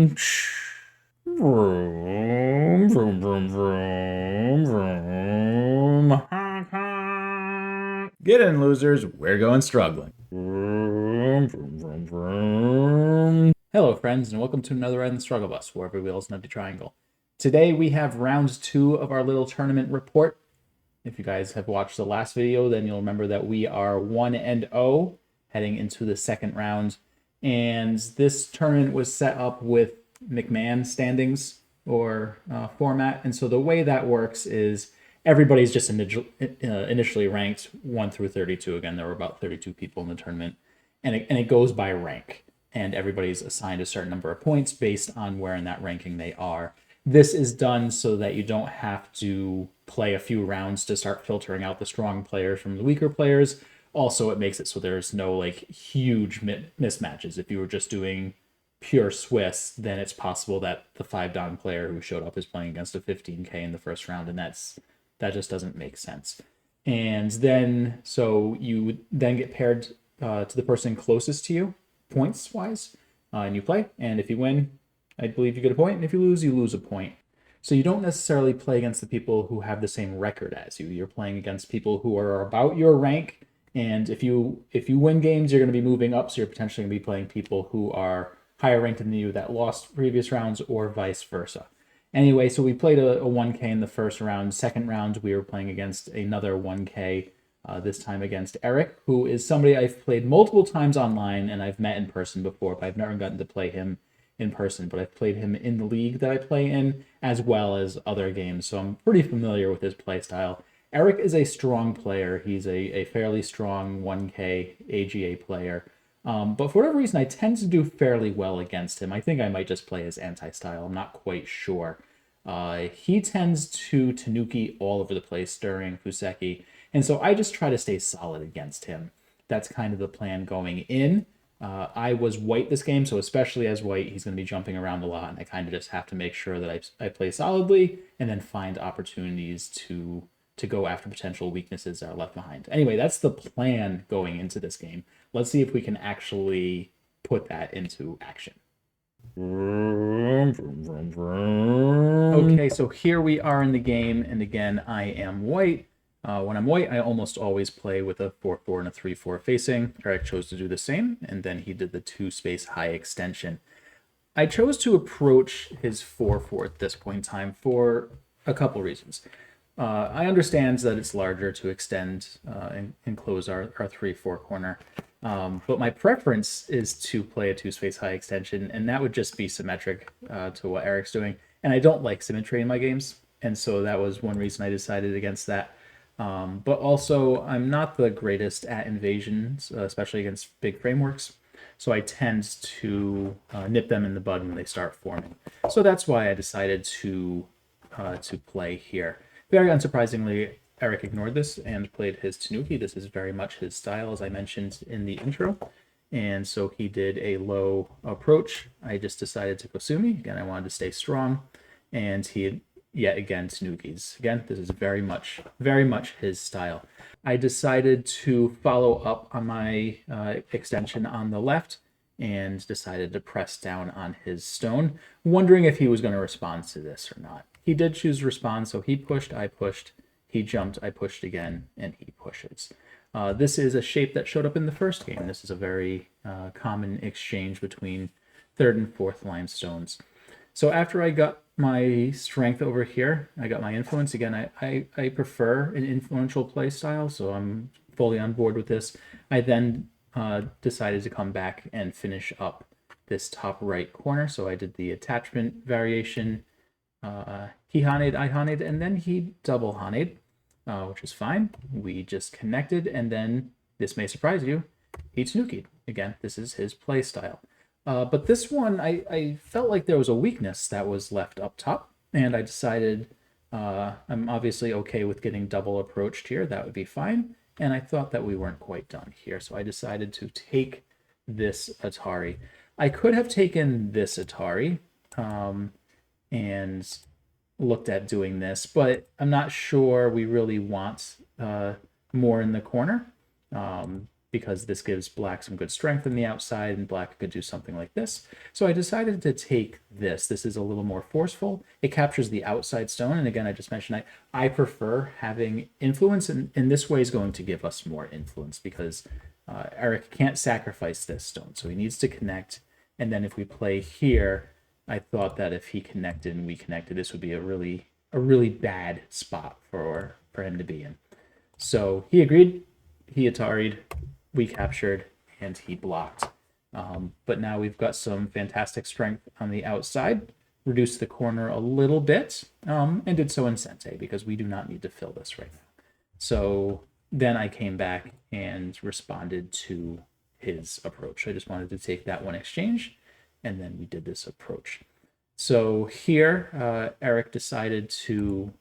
Vroom, vroom, vroom, vroom, vroom. Honk, honk. Get in, losers. We're going struggling. Vroom, vroom, vroom, vroom. Hello, friends, and welcome to another ride in the Struggle Bus, where every wheel is an empty triangle. Today, we have round 2 of our little tournament report. If you guys have watched the last video, then you'll remember that we are 1-0 heading into the second round. And this tournament was set up with McMahon standings or format. And so the way that works is everybody's just initially ranked 1 through 32. Again, there were about 32 people in the tournament. And it goes by rank. And everybody's assigned a certain number of points based on where in that ranking they are. This is done so that you don't have to play a few rounds to start filtering out the strong players from the weaker players. Also, it makes it so there's no like huge mismatches. If you were just doing pure Swiss, then it's possible that the 5-down player who showed up is playing against a 15k in the first round, and that just doesn't make sense. And then so you would then get paired to the person closest to you, points wise, and you play. And if you win, I believe you get a point, and if you lose a point. So you don't necessarily play against the people who have the same record as you. You're playing against people who are about your rank, and if you win games, you're going to be moving up, so you're potentially going to be playing people who are higher ranked than you that lost previous rounds, or vice versa. Anyway, so we played a 1K in the first round. Second round, we were playing against another 1K, this time against Eric, who is somebody I've played multiple times online, and I've met in person before, but I've never gotten to play him in person, but I've played him in the league that I play in, as well as other games, so I'm pretty familiar with his play style. Eric is a strong player. He's a fairly strong 1K AGA player, but for whatever reason, I tend to do fairly well against him. I think I might just play his anti-style. I'm not quite sure. He tends to Tanuki all over the place during Fuseki, and so I just try to stay solid against him. That's kind of the plan going in. I was white this game, so especially as white, he's going to be jumping around a lot, and I kind of just have to make sure that I play solidly and then find opportunities to go after potential weaknesses that are left behind. Anyway, that's the plan going into this game. Let's see if we can actually put that into action. Okay, so here we are in the game, and again, I am white. When I'm white, I almost always play with a 4-4 and a 3-4 facing. Eric chose to do the same, and then he did the 2-space high extension. I chose to approach his 4-4 at this point in time for a couple reasons. I understand that it's larger to extend and close our 3-4 corner, but my preference is to play a 2-space high extension, and that would just be symmetric to what Eric's doing. And I don't like symmetry in my games, and so that was one reason I decided against that. But also, I'm not the greatest at invasions, especially against big frameworks. So I tend to nip them in the bud when they start forming. So that's why I decided to play here. Very unsurprisingly, Eric ignored this and played his Tanuki. This is very much his style, as I mentioned in the intro. And so he did a low approach. I just decided to Kosumi. Again, I wanted to stay strong. And he yet again Tanukis. Again, this is very much his style. I decided to follow up on my extension on the left and decided to press down on his stone, wondering if he was going to respond to this or not. He did choose respond, so he pushed, I pushed, he jumped, I pushed again, and he pushes. This is a shape that showed up in the first game. This is a very common exchange between 3rd and 4th limestones. So after I got my strength over here, I got my influence. Again, I prefer an influential play style, so I'm fully on board with this. I then decided to come back and finish up this top right corner. So I did the attachment variation. He haned, I haned, and then he double haned, which is fine. We just connected, and then, this may surprise you, he tanuki'd. Again, this is his play style. But this one, I felt like there was a weakness that was left up top, and I decided I'm obviously okay with getting double approached here. That would be fine. And I thought that we weren't quite done here, so I decided to take this Atari. I could have taken this Atari and looked at doing this, but I'm not sure we really want more in the corner. because this gives black some good strength in the outside, and black could do something like this. So I decided to take this. This is a little more forceful. It captures the outside stone, and again, I just mentioned I prefer having influence, and in this way is going to give us more influence because Eric can't sacrifice this stone, so he needs to connect. And then if we play here, I thought that if he connected and we connected, this would be a really bad spot for him to be in. So he agreed, he Atari'd, we captured, and he blocked. But now we've got some fantastic strength on the outside, reduced the corner a little bit, and did so in Sente because we do not need to fill this right now. So then I came back and responded to his approach. I just wanted to take that one exchange, and then we did this approach. So here, Eric decided to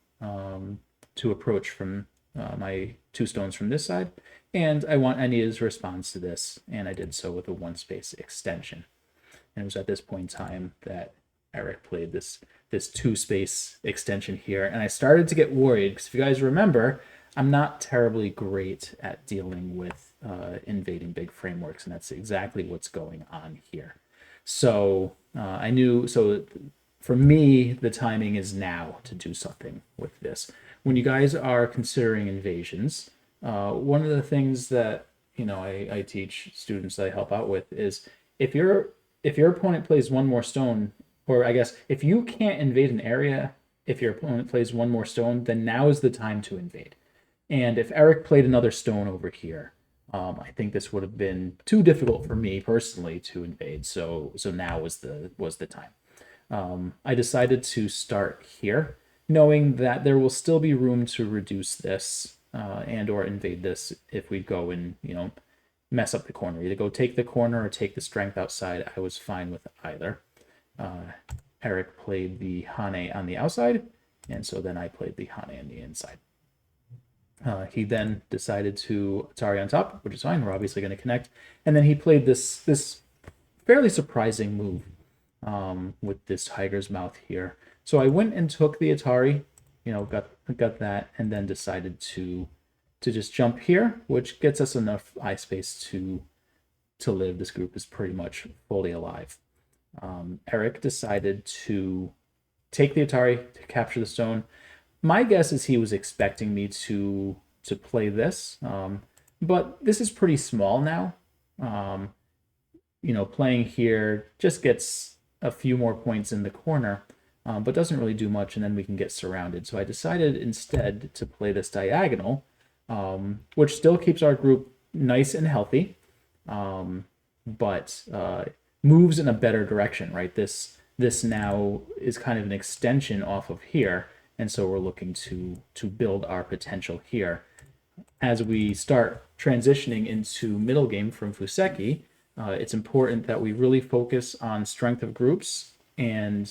approach from my 2 stones from this side, and I needed his response to this, and I did so with a 1 space extension. And it was at this point in time that Eric played this 2 space extension here, and I started to get worried because if you guys remember, I'm not terribly great at dealing with invading big frameworks, and that's exactly what's going on here. So I knew, so for me, the timing is now to do something with this. When you guys are considering invasions, one of the things that I teach students that I help out with is if your opponent plays 1 more stone, or I guess if you can't invade an area, if your opponent plays 1 more stone, then now is the time to invade. And if Eric played another stone over here, I think this would have been too difficult for me personally to invade. So now was the time. I decided to start here, knowing that there will still be room to reduce this and or invade this if we go and mess up the corner. Either go take the corner or take the strength outside. I was fine with either. Eric played the Hane on the outside, and so then I played the Hane on the inside. He then decided to Atari on top, which is fine. We're obviously going to connect. And then he played this fairly surprising move with this tiger's mouth here. So I went and took the Atari, got that, and then decided to just jump here, which gets us enough eye space to live. This group is pretty much fully alive. Eric decided to take the Atari to capture the stone. My guess is he was expecting me to play this, but this is pretty small now. Playing here just gets a few more points in the corner, but doesn't really do much, and then we can get surrounded. So I decided instead to play this diagonal, which still keeps our group nice and healthy, but moves in a better direction, right? This now is kind of an extension off of here, and so we're looking to build our potential here. As we start transitioning into middle game from Fuseki, it's important that we really focus on strength of groups and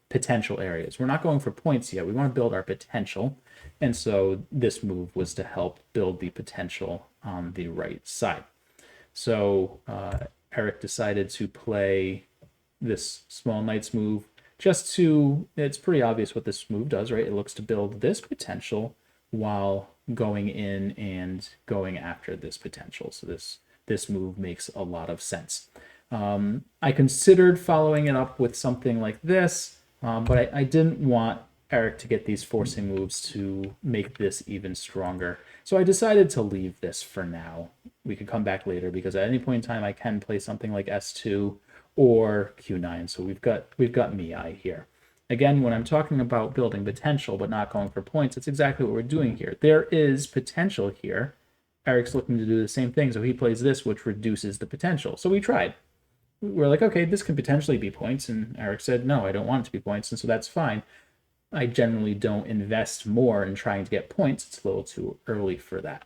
potential areas. We're not going for points yet. We want to build our potential, and so this move was to help build the potential on the right side. So Eric decided to play this small knight's move it's pretty obvious what this move does, right? It looks to build this potential while going in and going after this potential. So this move makes a lot of sense. I considered following it up with something like this, but I didn't want Eric to get these forcing moves to make this even stronger. So I decided to leave this for now. We could come back later because at any point in time I can play something like S2 or Q9. So we've got Mii here. Again, when I'm talking about building potential but not going for points, it's exactly what we're doing here. There is potential here. Eric's looking to do the same thing, so he plays this, which reduces the potential. So we tried. We're like, okay, this could potentially be points, and Eric said, no, I don't want it to be points, and so that's fine. I generally don't invest more in trying to get points. It's a little too early for that.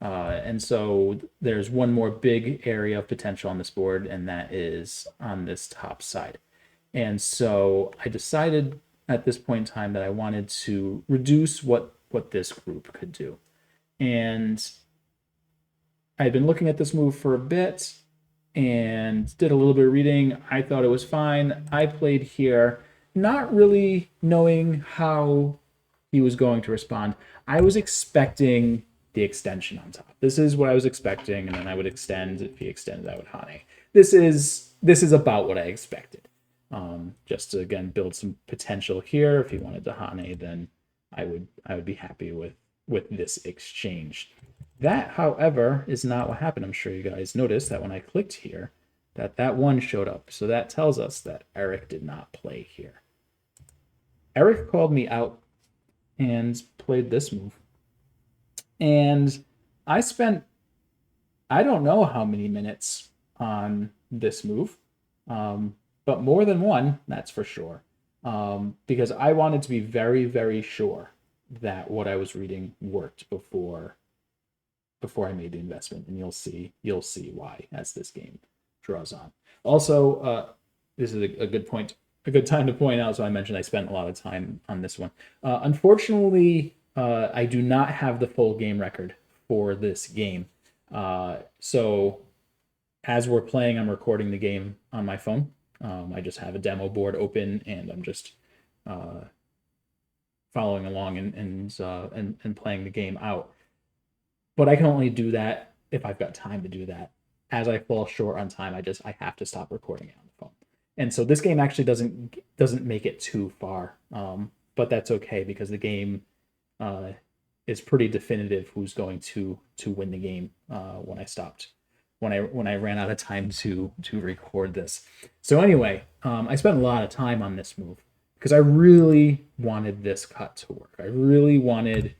And so there's one more big area of potential on this board, and that is on this top side. And so I decided at this point in time that I wanted to reduce what this group could do. And I'd been looking at this move for a bit and did a little bit of reading. I thought it was fine. I played here, not really knowing how he was going to respond. I was expecting the extension on top. This is what I was expecting, and then I would extend. If he extended, I would Hane. This is about what I expected. Just to again build some potential here. If he wanted to Hane, then I would be happy with this exchange. That, however, is not what happened. I'm sure you guys noticed that when I clicked here, that one showed up. So that tells us that Eric did not play here. Eric called me out and played this move. And I spent, I don't know how many minutes on this move, but more than one, that's for sure. Because I wanted to be very, very sure that what I was reading worked before I made the investment, and you'll see why as this game draws on. Also, this is a good point, a good time to point out. So I mentioned I spent a lot of time on this one. Unfortunately, I do not have the full game record for this game. So as we're playing, I'm recording the game on my phone. I just have a demo board open, and I'm just following along and playing the game out. But I can only do that if I've got time to do that. As I fall short on time, I have to stop recording it on the phone. And so this game actually doesn't make it too far, but that's okay because the game is pretty definitive who's going to win the game when I ran out of time to record this. So anyway, I spent a lot of time on this move because I really wanted this cut to work. I really wanted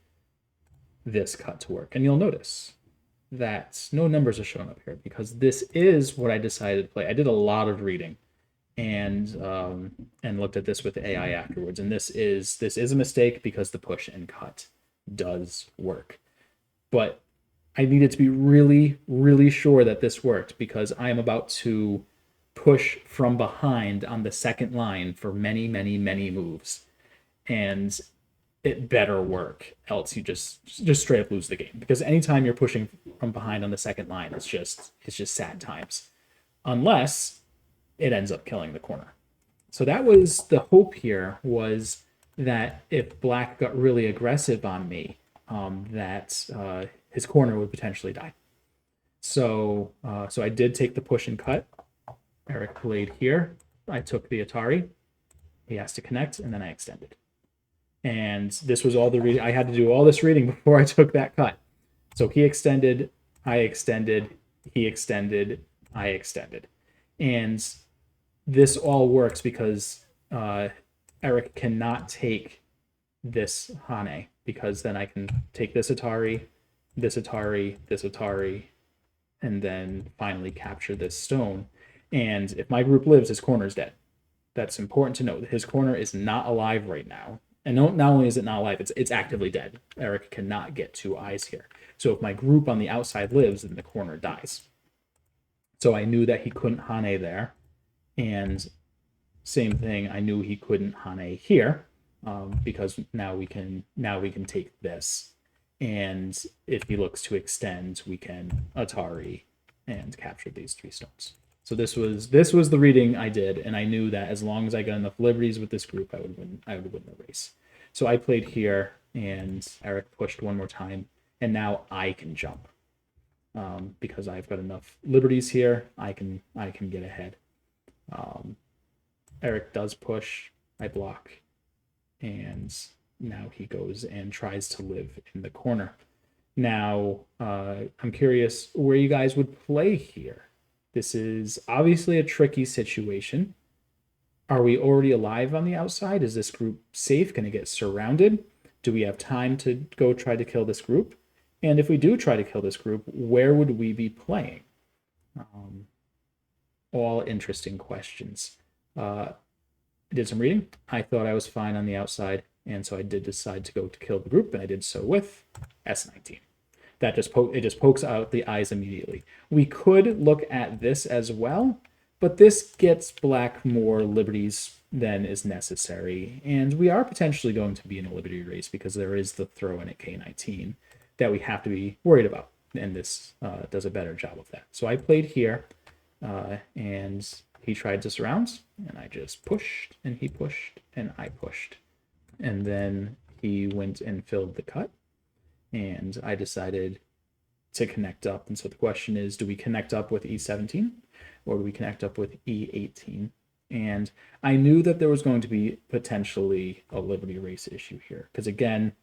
this cut to work. And you'll notice that no numbers are shown up here because this is what I decided to play. I did a lot of reading and looked at this with AI afterwards. And this is a mistake because the push and cut does work. But I needed to be really, really sure that this worked because I am about to push from behind on the second line for many, many, many moves. And it better work, else you just straight up lose the game. Because anytime you're pushing from behind on the second line, it's just sad times. Unless it ends up killing the corner. So that was the hope here, was that if black got really aggressive on me, that his corner would potentially die. So I did take the push and cut. Eric played here. I took the Atari. He has to connect, and then I extended. And this was all the reading. I had to do all this reading before I took that cut. So he extended, I extended, he extended, I extended. And this all works because Eric cannot take this Hane, because then I can take this Atari, this Atari, this Atari, and then finally capture this stone. And if my group lives, his corner is dead. That's important to note. His corner is not alive right now. And not only is it not alive, it's actively dead. Eric cannot get two eyes here. So if my group on the outside lives, then the corner dies. So I knew that he couldn't Hane there. And same thing, I knew he couldn't Hane here, because now we can take this. And if he looks to extend, we can Atari and capture these three stones. So this was the reading I did, and I knew that as long as I got enough liberties with this group, I would win the race. So I played here, and Eric pushed one more time, and now I can jump. Because I've got enough liberties here, I can get ahead. Eric does push, I block, and now he goes and tries to live in the corner. Now, I'm curious where you guys would play here. This is obviously a tricky situation. Are we already alive on the outside? Is this group safe? Can it get surrounded? Do we have time to go try to kill this group? And if we do try to kill this group, where would we be playing? All interesting questions. I did some reading. I thought I was fine on the outside, and so I did decide to go to kill the group, and I did so with S19. That just pokes out the eyes immediately. We could look at this as well, but this gets black more liberties than is necessary, and we are potentially going to be in a liberty race because there is the throw in at K19 that we have to be worried about, and this does a better job of that. So I played here, and he tried to surround, and I just pushed, and he pushed, and I pushed. And then he went and filled the cut. and I decided to connect up. And so the question is, do we connect up with E17 or do we connect up with E18? And I knew that there was going to be potentially a Liberty Race issue here because, again,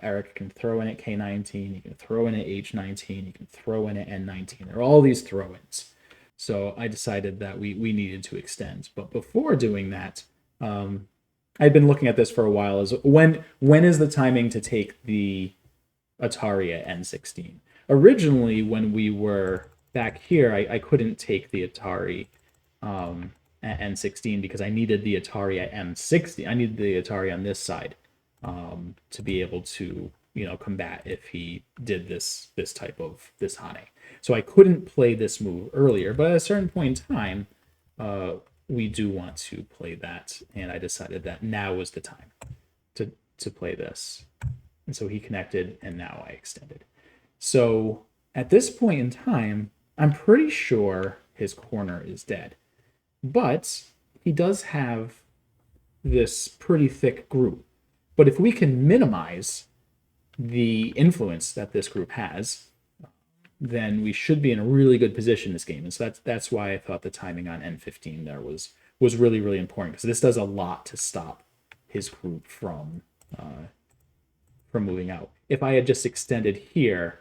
Eric can throw in at K19, you can throw in at H19, you can throw in at N19. There are all these throw-ins. So I decided that we needed to extend. But before doing that, I'd been looking at this for a while as when is the timing to take the Atari at N16? Originally, when we were back here, I couldn't take the Atari at N16 because I needed the Atari at M60. I needed the Atari on this side to be able to, combat if he did this type of this Hane. So I couldn't play this move earlier, but at a certain point in time, we do want to play that, and I decided that now was the time to play this. And so he connected, and now I extended. So at this point in time, I'm pretty sure his corner is dead. But he does have this pretty thick group. But if we can minimize the influence that this group has, then we should be in a really good position this game. And so that's why I thought the timing on N15 there was really, really important, because this does a lot to stop his group from moving out. If I had just extended here,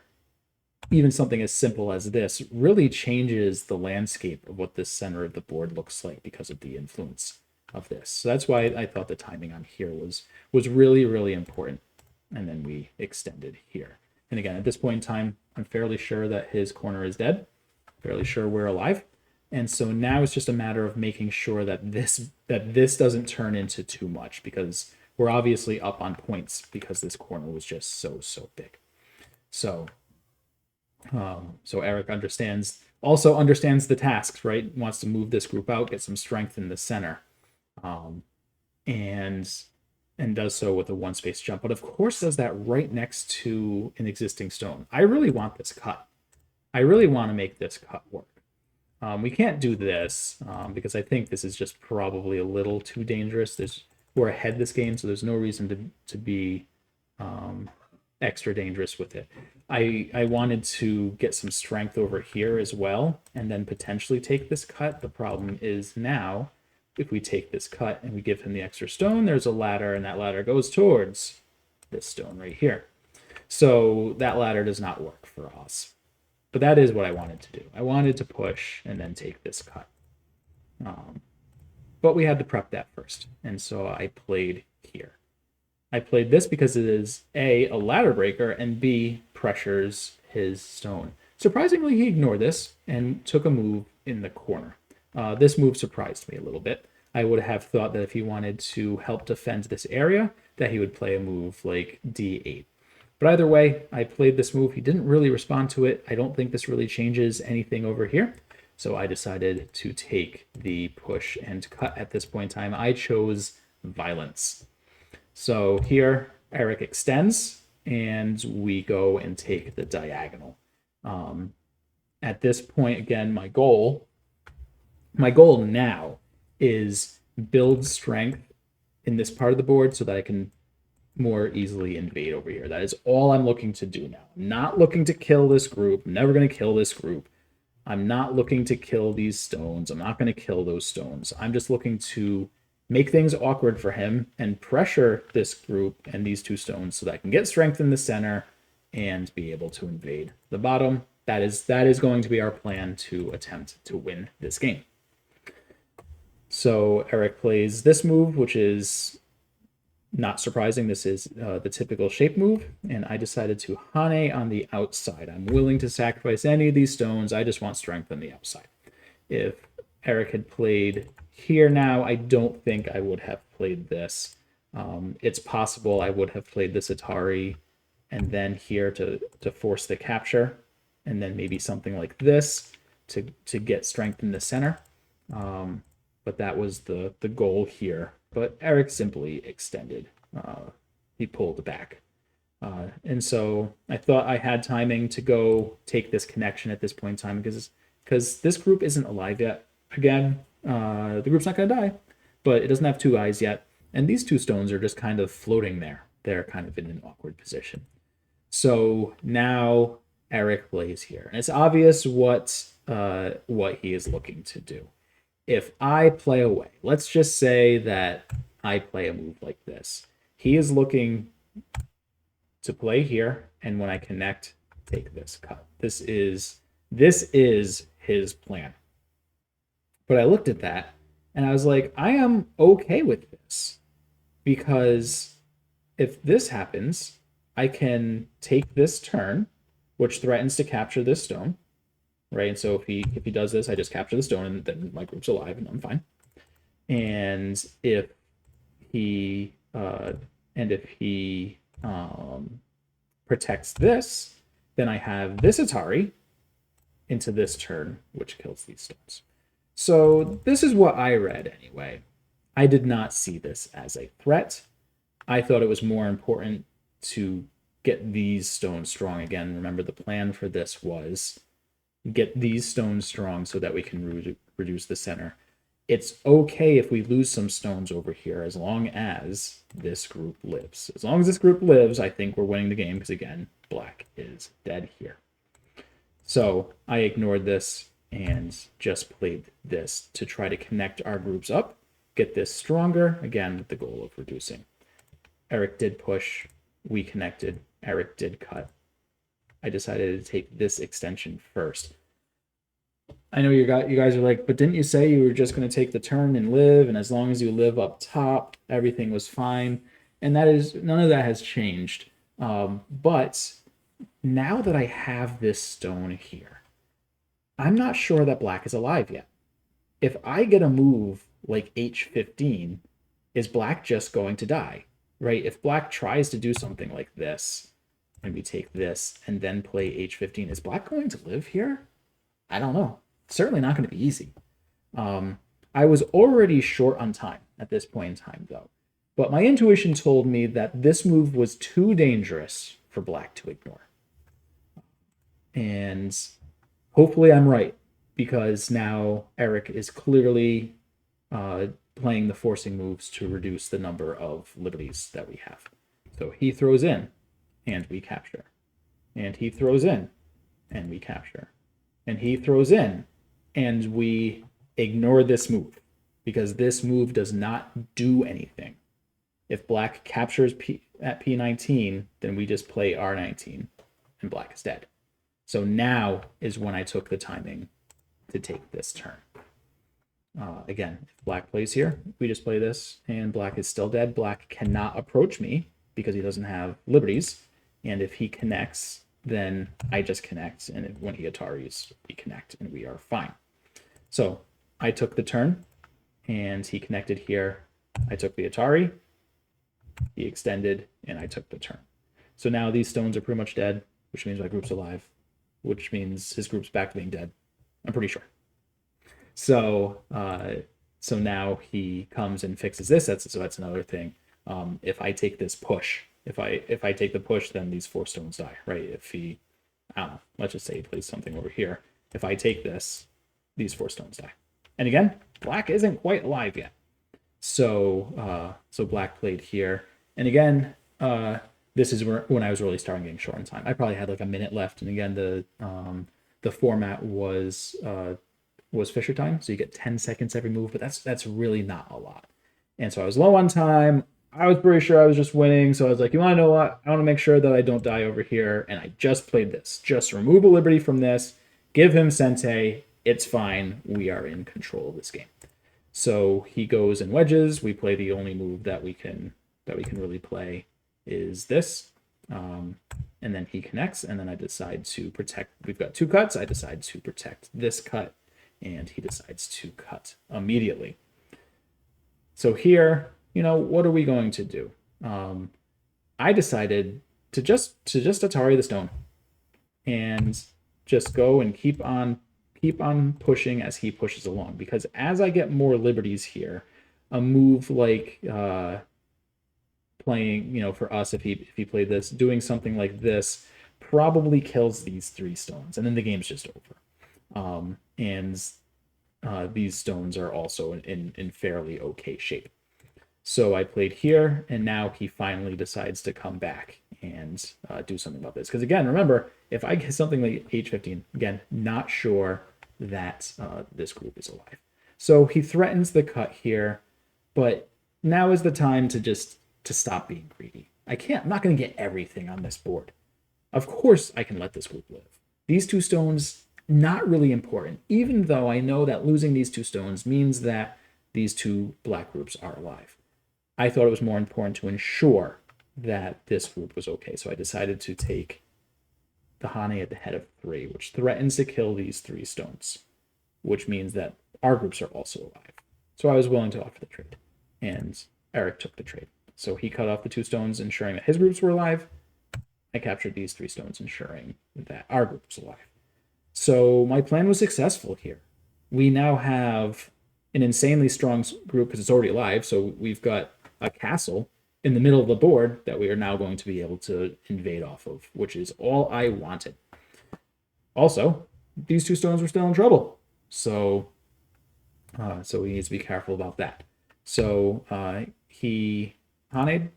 even something as simple as this really changes the landscape of what the center of the board looks like because of the influence of this. So that's why I thought the timing on here was really, really important. And then we extended here. And again, at this point in time, I'm fairly sure that his corner is dead, fairly sure we're alive. And so now it's just a matter of making sure that this doesn't turn into too much, because we're obviously up on points because this corner was just so big. So Eric also understands the tasks, right? Wants to move this group out, get some strength in the center, and does so with a one space jump. But of course does that right next to an existing stone. I really want this cut. I really want to make this cut work. We can't do this because I think this is just probably a little too dangerous. We're ahead this game, so there's no reason to be extra dangerous with it. I wanted to get some strength over here as well, and then potentially take this cut. The problem is now, if we take this cut and we give him the extra stone, there's a ladder, and that ladder goes towards this stone right here. So that ladder does not work for us. But that is what I wanted to do. I wanted to push and then take this cut. But we had to prep that first. And so I played here. I played this because it is A, a ladder breaker, and B, pressures his stone. Surprisingly, he ignored this and took a move in the corner. This move surprised me a little bit. I would have thought that if he wanted to help defend this area, that he would play a move like D8. But either way, I played this move. He didn't really respond to it. I don't think this really changes anything over here. So I decided to take the push and cut at this point in time. I chose violence. So here, Eric extends, and we go and take the diagonal. At this point, again, my goal now is build strength in this part of the board so that I can more easily invade over here. That is all I'm looking to do now. I'm not looking to kill this group. I'm never going to kill this group. I'm not looking to kill these stones. I'm not going to kill those stones. I'm just looking to make things awkward for him and pressure this group and these two stones so that I can get strength in the center and be able to invade the bottom. That is going to be our plan to attempt to win this game. So Eric plays this move, which is not surprising. This is the typical shape move, and I decided to Hane on the outside. I'm willing to sacrifice any of these stones. I just want strength on the outside. If Eric had played here now, I don't think I would have played this. It's possible I would have played this Atari and then here to force the capture, and then maybe something like this to get strength in the center. But that was the goal here. But Eric simply extended. He pulled back. And so I thought I had timing to go take this connection at this point in time because this group isn't alive yet. Again, the group's not going to die, but it doesn't have two eyes yet. And these two stones are just kind of floating there. They're kind of in an awkward position. So now Eric plays here, and it's obvious what he is looking to do. If I play away, let's just say that I play a move like this. He is looking to play here, and when I connect, take this cut. This is his plan. But I looked at that and I was like, I am okay with this because if this happens, I can take this turn, which threatens to capture this stone, right? And so if he does this, I just capture the stone, and then my group's alive, and I'm fine. And he uh, if he protects this, then I have this Atari into this turn, which kills these stones. So this is what I read anyway. I did not see this as a threat. I thought it was more important to get these stones strong again. Remember, the plan for this was get these stones strong so that we can reduce the center. It's okay if we lose some stones over here as long as this group lives. As long as this group lives, I think we're winning the game because, again, black is dead here. So I ignored this and just played this to try to connect our groups up, get this stronger, again, with the goal of reducing. Eric did push, we connected, Eric did cut. I decided to take this extension first. I know you guys are like, but didn't you say you were just going to take the turn and live, and as long as you live up top, everything was fine? And that is, none of that has changed. But now that I have this stone here, I'm not sure that black is alive yet. If I get a move like h15, is black just going to die, right? If black tries to do something like this, and we take this and then play h15, is black going to live here? I don't know. It's certainly not going to be easy. I was already short on time at this point in time, though. But my intuition told me that this move was too dangerous for black to ignore. And hopefully I'm right, because now Eric is clearly playing the forcing moves to reduce the number of liberties that we have. So he throws in, and we capture. And he throws in, and we capture. And he throws in, and we ignore this move, because this move does not do anything. If black captures at P19, then we just play R19, and black is dead. So now is when I took the timing to take this turn. Again, if black plays here, we just play this, and black is still dead. Black cannot approach me because he doesn't have liberties. And if he connects, then I just connect. And when he Ataris, we connect, and we are fine. So I took the turn, and he connected here. I took the Atari, he extended, and I took the turn. So now these stones are pretty much dead, which means my group's alive, which means his group's back to being dead. I'm pretty sure. So so now he comes and fixes this. So that's another thing. If I take this push, if I take the push, then these 4 stones die, right? If he, I don't know, let's just say he plays something over here. If I take this, these 4 stones die. And again, black isn't quite alive yet. So so black played here. And again, this is when I was really starting getting short on time. I probably had like a minute left. And again, the format was Fisher time, so you get 10 seconds every move, but that's really not a lot. And so I was low on time. I was pretty sure I was just winning, so I was like, you want to know what? I want to make sure that I don't die over here, and I just played this. Just remove a liberty from this, give him Sente, it's fine. We are in control of this game. So he goes and wedges. We play the only move that we can really play is this. And then he connects, and then I decide to protect. We've got 2 cuts. I decide to protect this cut, and he decides to cut immediately. So here, what are we going to do? I decided to just Atari the stone and just go and keep on pushing as he pushes along, because as I get more liberties here, a move like playing, for us, if he played this, doing something like this probably kills these 3 stones, and then the game's just over. And these stones are also in fairly okay shape. So I played here, and now he finally decides to come back, and do something about this. Because again, remember, if I get something like h15, again, not sure that this group is alive. So he threatens the cut here, but now is the time to stop being greedy. I'm not going to get everything on this board. Of course I can let this group live. These 2 stones, not really important, even though I know that losing these 2 stones means that these 2 black groups are alive. I thought it was more important to ensure that this group was okay. So I decided to take the Hane at the head of 3, which threatens to kill these 3 stones, which means that our groups are also alive. So I was willing to offer the trade, and Eric took the trade. So he cut off the 2 stones, ensuring that his groups were alive. I captured these 3 stones, ensuring that our group was alive. So my plan was successful here. We now have an insanely strong group because it's already alive. So we've got a castle in the middle of the board that we are now going to be able to invade off of, which is all I wanted. Also, these 2 stones were still in trouble. So he needs to be careful about that. So he Haned,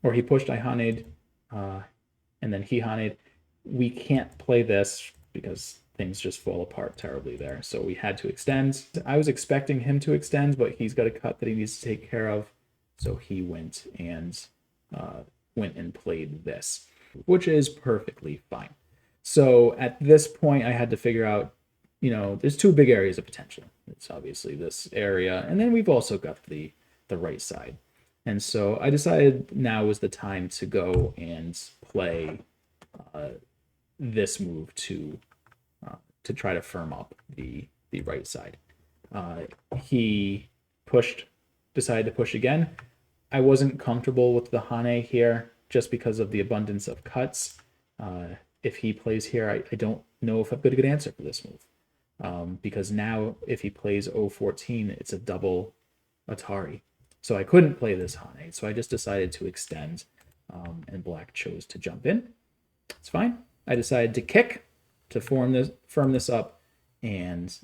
or he pushed, I Haned, and then he Haned. We can't play this because things just fall apart terribly there. So we had to extend. I was expecting him to extend, but he's got a cut that he needs to take care of. So he went and played this, which is perfectly fine. So at this point, I had to figure out, there's 2 big areas of potential. It's obviously this area, and then we've also got the right side. And so I decided now was the time to go and play this move to try to firm up the right side. He decided to push again. I wasn't comfortable with the Hane here just because of the abundance of cuts. If he plays here, I don't know if I've got a good answer for this move. Because now if he plays 014, it's a double Atari. So I couldn't play this Hane, so I just decided to extend, and black chose to jump in. It's fine. I decided to kick to firm this up, and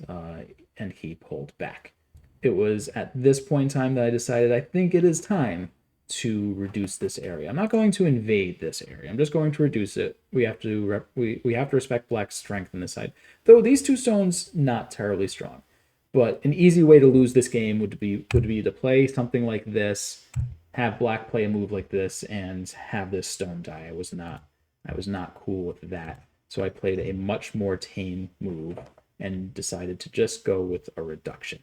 he pulled back. It was at this point in time that I decided I think it is time to reduce this area. I'm not going to invade this area. I'm just going to reduce it. We have to we have to respect black's strength in this side. Though these 2 stones not terribly strong. But an easy way to lose this game would be to play something like this, have black play a move like this, and have this stone die. I was not cool with that. So I played a much more tame move and decided to just go with a reduction.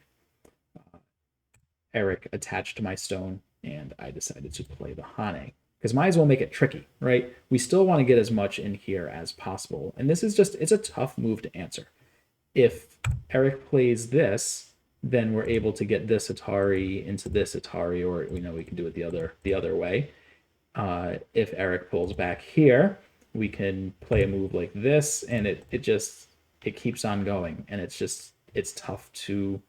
Eric attached to my stone, and I decided to play the Hane. Because might as well make it tricky, right? We still want to get as much in here as possible. And this is it's a tough move to answer. If Eric plays this, then we're able to get this Atari into this Atari, or we can do it the other way. If Eric pulls back here, we can play a move like this, and it keeps on going, and it's tough to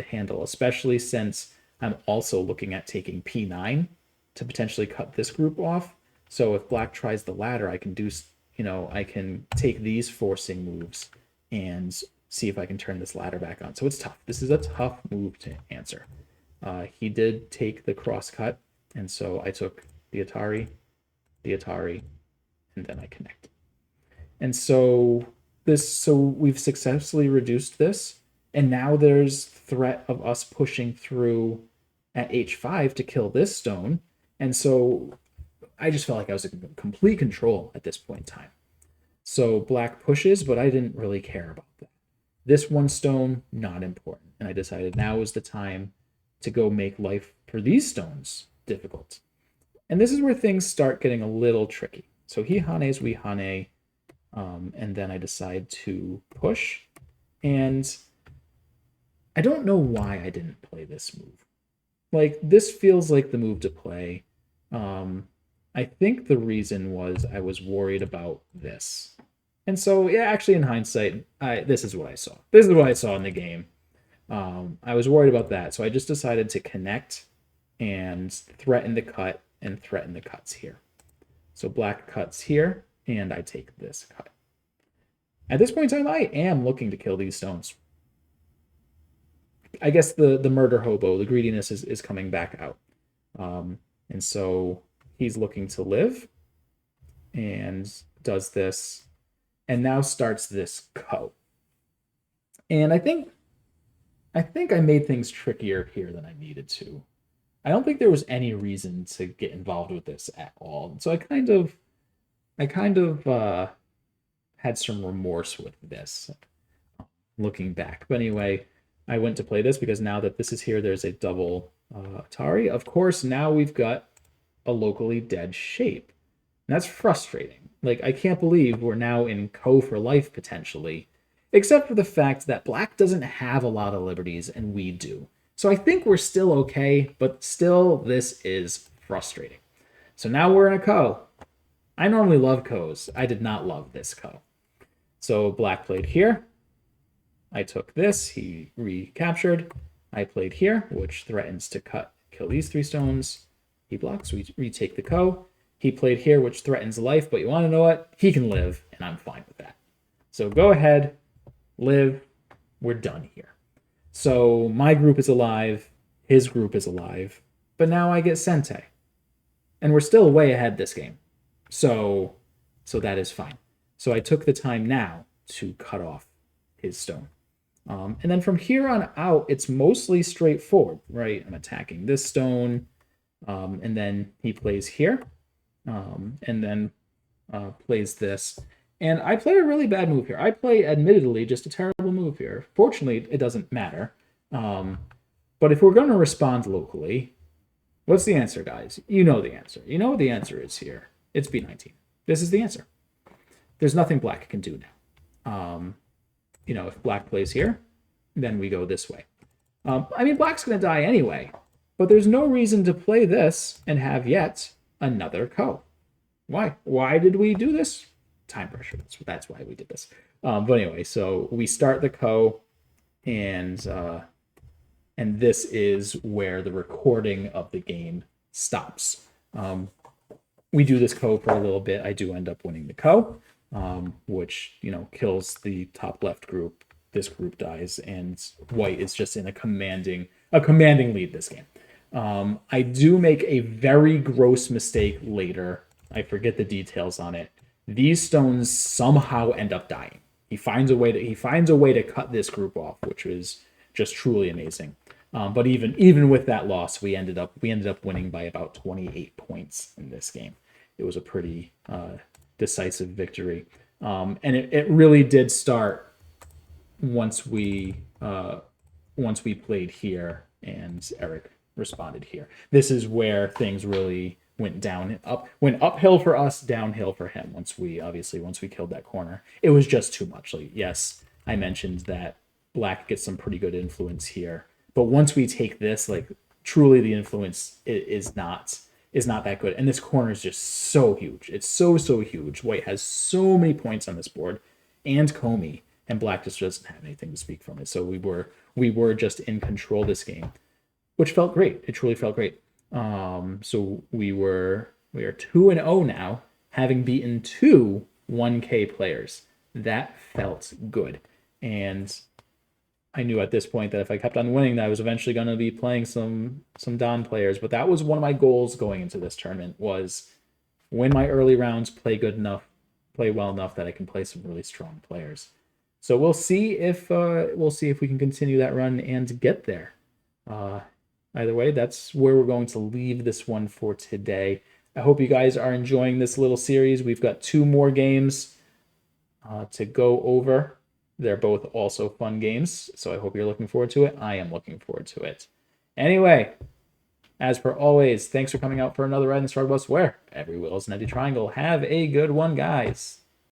handle, especially since I'm also looking at taking P9 to potentially cut this group off. So if black tries the ladder, I can I can take these forcing moves and see if I can turn this ladder back on. So it's tough. This is a tough move to answer. He did take the cross cut, and so I took the Atari, and then I connect. And so we've successfully reduced this, and now there's threat of us pushing through at h5 to kill this stone. And so I just felt like I was in complete control at this point in time. So black pushes, but I didn't really care about that. This 1 stone, not important. And I decided now was the time to go make life for these stones difficult. And this is where things start getting a little tricky. So he Hanes, we Hane, and then I decide to push. And I don't know why I didn't play this move. Like, this feels like the move to play. I think the reason was I was worried about this. And so, yeah, actually, in hindsight, this is what I saw. This is what I saw in the game. I was worried about that. So I just decided to connect and threaten the cut and threaten the cuts here. So black cuts here, and I take this cut. At this point in time, I am looking to kill these stones. I guess the murder hobo, the greediness is coming back out. And so he's looking to live. and does this, and now starts this ko. And I think I made things trickier here than I needed to. I don't think there was any reason to get involved with this at all. So I kind of had some remorse with this looking back. But anyway, I went to play this because now that this is here, there's a double Atari. Of course, now we've got a locally dead shape. And that's frustrating. Like, I can't believe we're now in Ko for life potentially, except for the fact that black doesn't have a lot of liberties and we do. So I think we're still okay, but still, this is frustrating. So now we're in a Ko. I normally love Kos. I did not love this Ko. So black played here. I took this. He recaptured. I played here, which threatens to kill these 3 stones. He blocks. We retake the Ko. He played here, which threatens life, but you want to know what? He can live, and I'm fine with that. So go ahead, live. We're done here. So my group is alive. His group is alive. But now I get Sente. And we're still way ahead this game. So that is fine. So I took the time now to cut off his stone. And then from here on out, it's mostly straightforward, right? I'm attacking this stone, and then he plays here, and then plays this. And I play a really bad move here. I play, admittedly, just a terrible move here. Fortunately, it doesn't matter. But if we're going to respond locally, what's the answer, guys? You know the answer. You know what the answer is here. It's B19. This is the answer. There's nothing black can do now. If black plays here, then we go this way. I mean, black's going to die anyway, but there's no reason to play this and have yet another Ko. Why? Why did we do this? Time pressure. That's why we did this. But anyway, so we start the Ko, and this is where the recording of the game stops. We do this Ko for a little bit. I do end up winning the Ko, which kills the top left group. This group dies, and white is just in a commanding lead this game. I do make a very gross mistake later. I forget the details on it. These stones somehow end up dying. He finds a way to cut this group off, which was just truly amazing. But even with that loss, we ended up winning by about 28 points in this game. It was a pretty decisive victory, and it really did start once we played here and Eric responded here. This is where things really went uphill for us, downhill for him. Once we killed that corner, it was just too much. Like, yes, I mentioned that black gets some pretty good influence here, but once we take this, like, truly the influence is not that good. And this corner is just so huge. It's so huge. White has so many points on this board, and Comey, and black just doesn't have anything to speak from it. So we were just in control this game, which felt great. It truly felt great. So we are 2-0 now, having beaten 2 1K players. That felt good. And I knew at this point that if I kept on winning, that I was eventually going to be playing some Don players. But that was one of my goals going into this tournament, was win my early rounds, play well enough that I can play some really strong players. So we'll see if we can continue that run and get there. Either way, that's where we're going to leave this one for today. I hope you guys are enjoying this little series. We've got 2 more games to go over. They're both also fun games, so I hope you're looking forward to it. I am looking forward to it. Anyway, as per always, thanks for coming out for another ride in the Struggle Bus where every wheel is an empty triangle. Have a good one, guys.